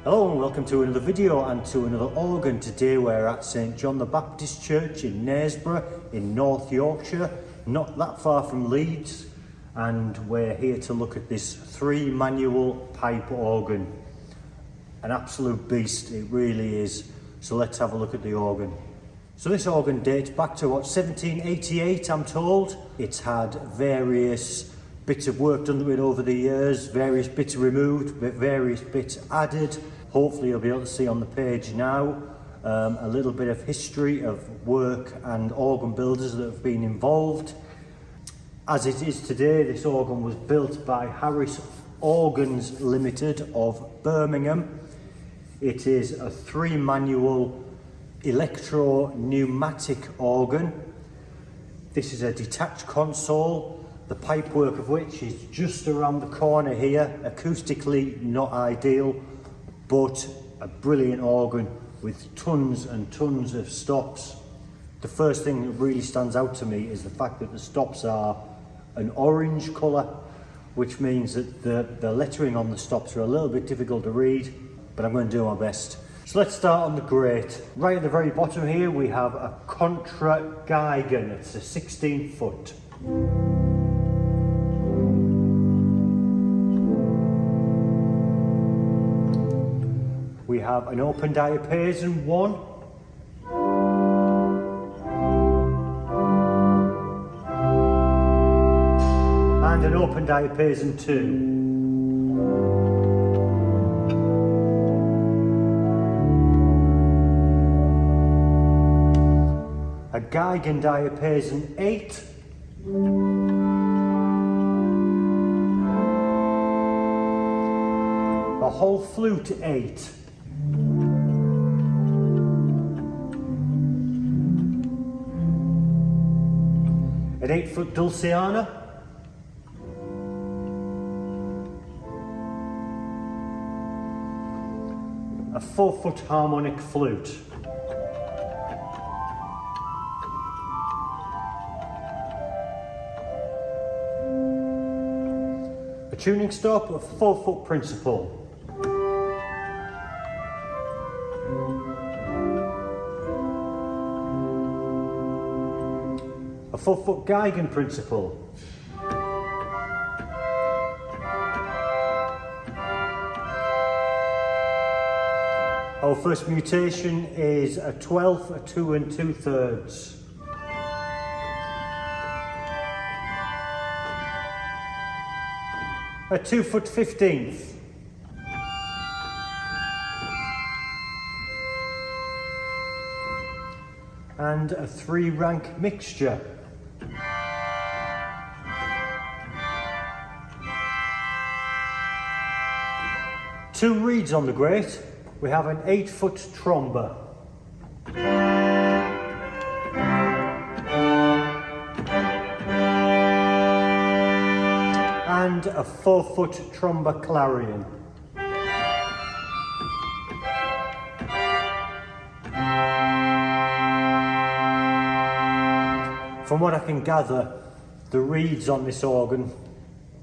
Hello and welcome to another video and to another organ. Today we're at St John the Baptist Church in Knaresborough in North Yorkshire, not that far from Leeds, and we're here to look at this 3-manual pipe organ. An absolute beast, it really is. So let's have a look at the organ. So this organ dates back to 1788, I'm told. It's had various bits of work done to it over the years, various bits removed, various bits added. Hopefully you'll be able to see on the page now a little bit of history of work and organ builders that have been involved. As it is today, this organ was built by Harris Organs Limited of Birmingham. It is a 3-manual electro-pneumatic organ. This is a detached console, the pipework of which is just around the corner here. Acoustically not ideal, but a brilliant organ with tons and tons of stops. The first thing that really stands out to me is the fact that the stops are an orange colour, which means that the lettering on the stops are a little bit difficult to read, but I'm going to do my best. So let's start on the grate. Right at the very bottom here we have a Contra Geigen. It's a 16-foot. We have an open diapason 1. And an open diapason 2. A Geigen diapason 8. A whole flute 8. An 8-foot Dulciana. A 4-foot harmonic flute. A tuning stop of 4-foot principal. A 4-foot Geigen principal. Our first mutation is a 12th, a 2 2/3. A 2-foot 15th. And a 3-rank mixture. Two reeds on the grate. We have an 8-foot tromba. And a 4-foot tromba clarion. From what I can gather, the reeds on this organ,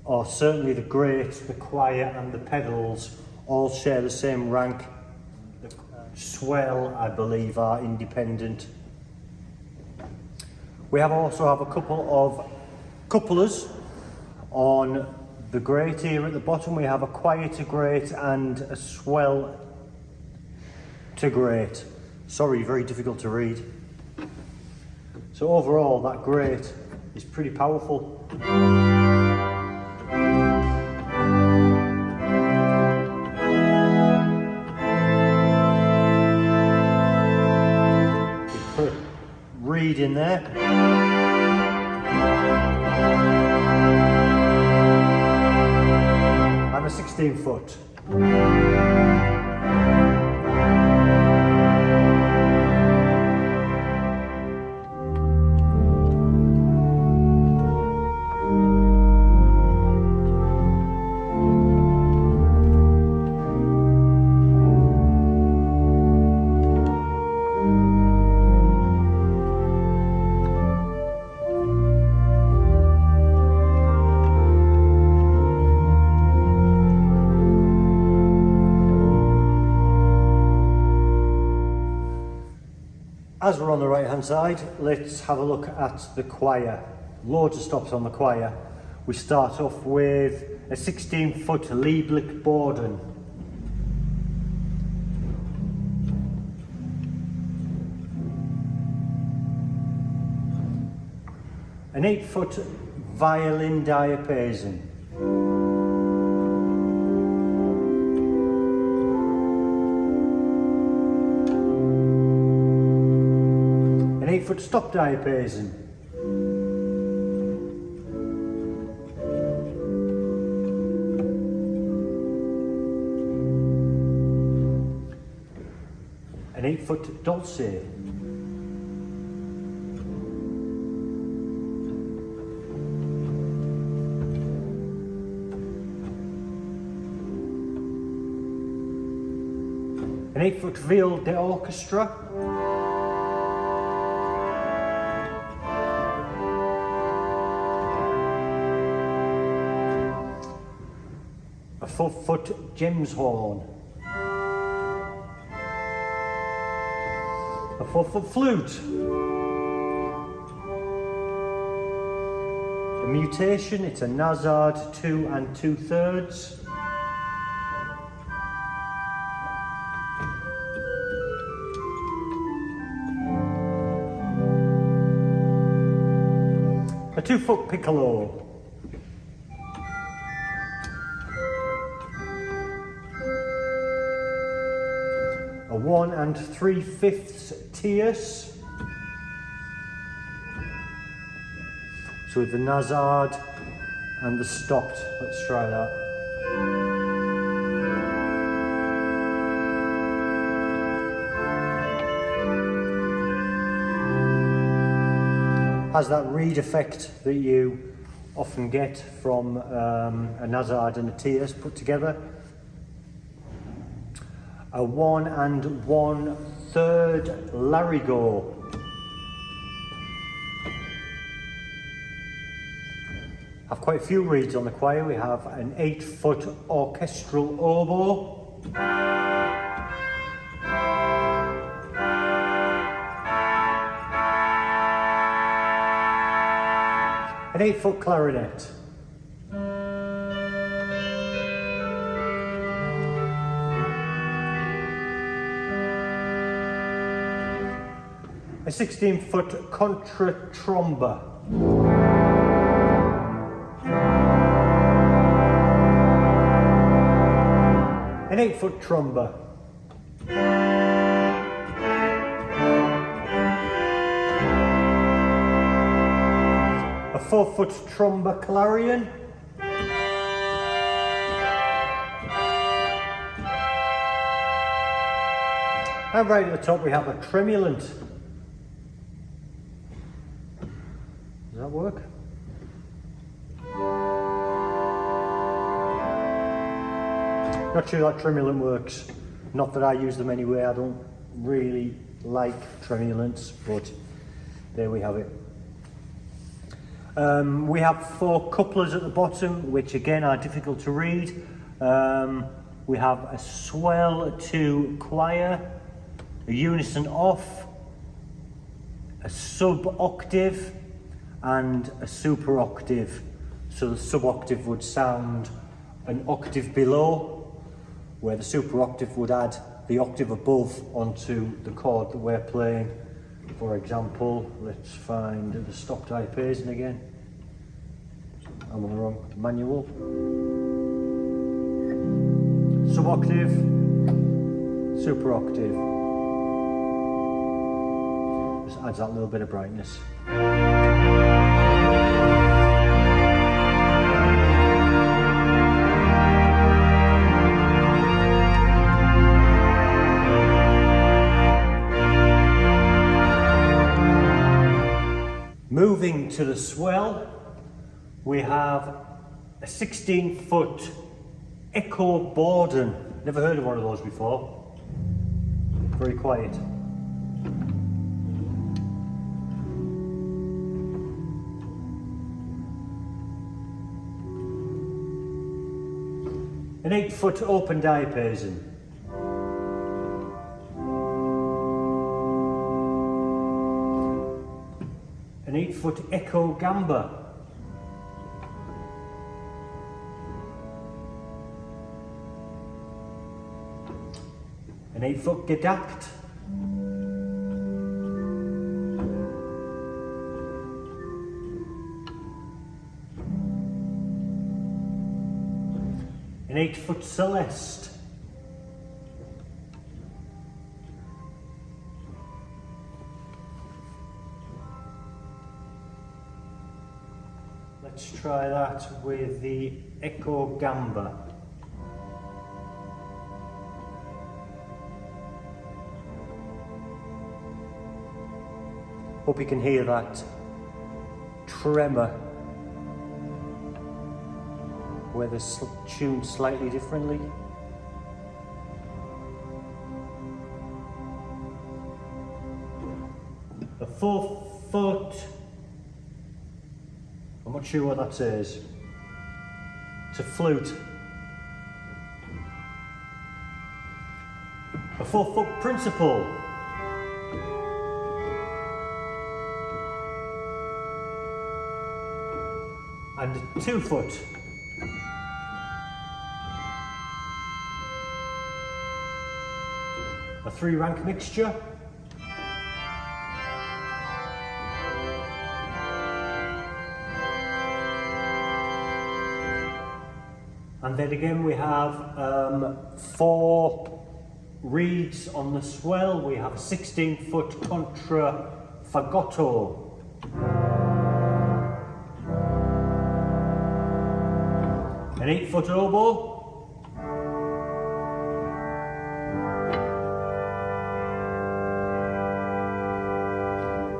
or certainly the grate, the choir and the pedals, all share the same rank. The Swell, I believe, are independent. We also have a couple of couplers on the grate here at the bottom. We have a choir to grate and a swell to grate. Sorry, very difficult to read. So overall, that grate is pretty powerful. Reed in there. And a 16-foot. As we're on the right hand side, let's have a look at the choir. Loads of stops on the choir. We start off with a 16-foot Lieblich Borden. An 8-foot violin diapason. An 8-foot stop diapason. An 8-foot dulce. An 8-foot viol d'orchestra. A 4-foot James horn. A 4-foot flute. A mutation, it's a Nazard 2 2/3. A 2-foot piccolo. A 1 3/5 tierce. So with the Nazard and the stopped, let's try that. Has that reed effect that you often get from a Nazard and a tierce put together. A 1 1/3 larigot. Have quite a few reeds on the choir. We have an 8-foot orchestral oboe. An 8-foot clarinet. A 16-foot contratromba. An 8-foot tromba. A 4-foot tromba clarion. And right at the top we have a tremulant. Does that work? Not sure that tremulant works. Not that I use them anyway. I don't really like tremulants, but there we have it. We have 4 couplers at the bottom, which again are difficult to read. We have a swell to choir, a unison off, a sub octave, and a super octave. So the sub octave would sound an octave below, where the super octave would add the octave above onto the chord that we're playing. For example, let's find the stop diapason again. I'm on the wrong manual. Sub octave, super octave. Just adds that little bit of brightness. to the Swell, we have a 16-foot Echo Borden. Never heard of one of those before. Very quiet. An 8-foot open diapason. An 8-foot Echo Gamba. An 8-foot Gedackt. An 8-foot Celeste. Let's try that with the Echo Gamba. Hope you can hear that tremor where they're tuned slightly differently. A 4-foot, I'm not sure what that says. It's a flute. A 4-foot Principal. And a 2-foot. A 3-rank mixture. And then again we have 4 reeds on the Swell. We have a 16-foot Contra Fagotto. An 8-foot oboe.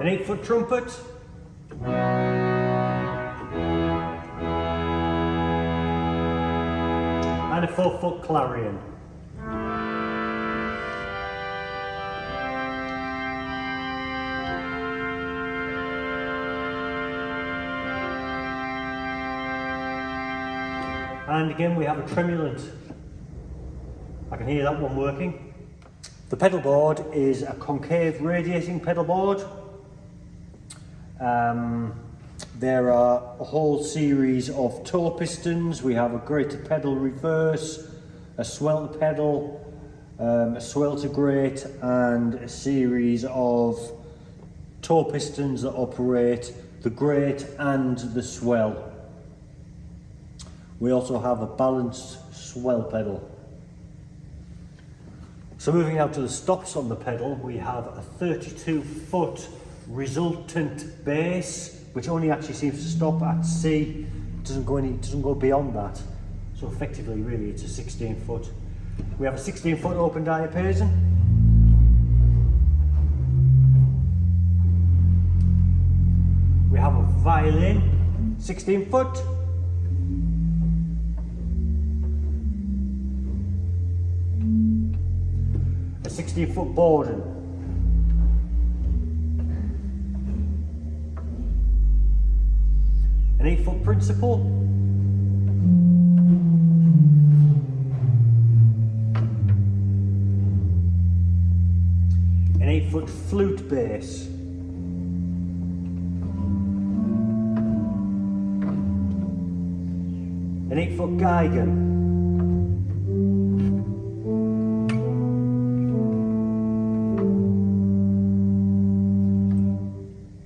An 8-foot trumpet. And a 4-foot clarion. And again we have a tremulant. I can hear that one working. The pedal board is a concave radiating pedal board. There are a whole series of toe pistons. We have a greater pedal reverse, a swell pedal, a swell to grate, and a series of toe pistons that operate the grate and the swell. We also have a balanced swell pedal. So moving out to the stops on the pedal, we have a 32-foot resultant bass, which only actually seems to stop at C. It doesn't go beyond that. So effectively, really, it's a 16-foot. We have a 16-foot open diapason. We have a violin, 16-foot. A 16-foot Borden. An 8-foot Principal. An 8-foot flute bass. An 8-foot Geiger.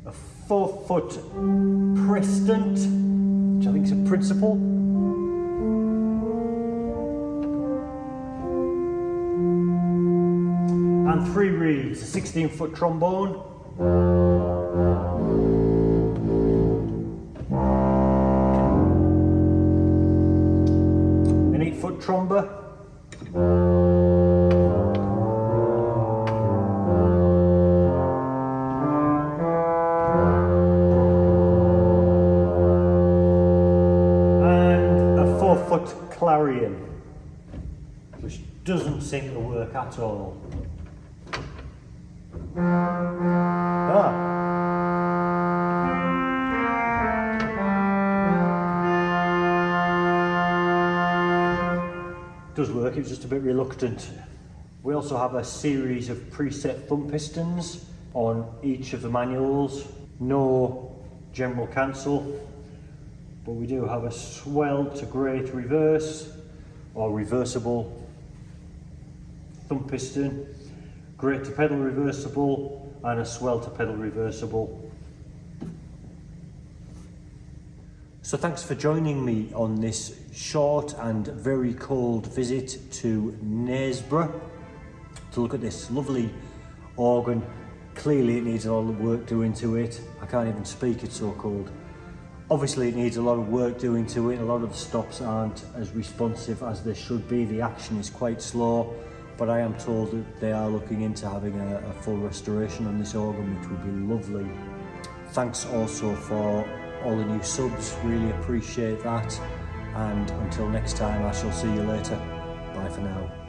A 4-foot Prestant, which I think is a Principal. And 3 reeds, a 16-foot trombone. An 8-foot tromba. doesn't seem to work at all. Ah. Does work, it's just a bit reluctant. We also have a series of preset thumb pistons on each of the manuals. No general cancel, but we do have a swell to grey to reverse or reversible thumb piston, grey to pedal reversible, and a swell to pedal reversible. So thanks for joining me on this short and very cold visit to Knaresborough to look at this lovely organ. Clearly it needs a lot of work doing to it. I can't even speak, it's so cold. Obviously it needs a lot of work doing to it. A lot of the stops aren't as responsive as they should be. The action is quite slow, but I am told that they are looking into having a full restoration on this organ, which would be lovely. Thanks also for all the new subs, really appreciate that. And until next time, I shall see you later. Bye for now.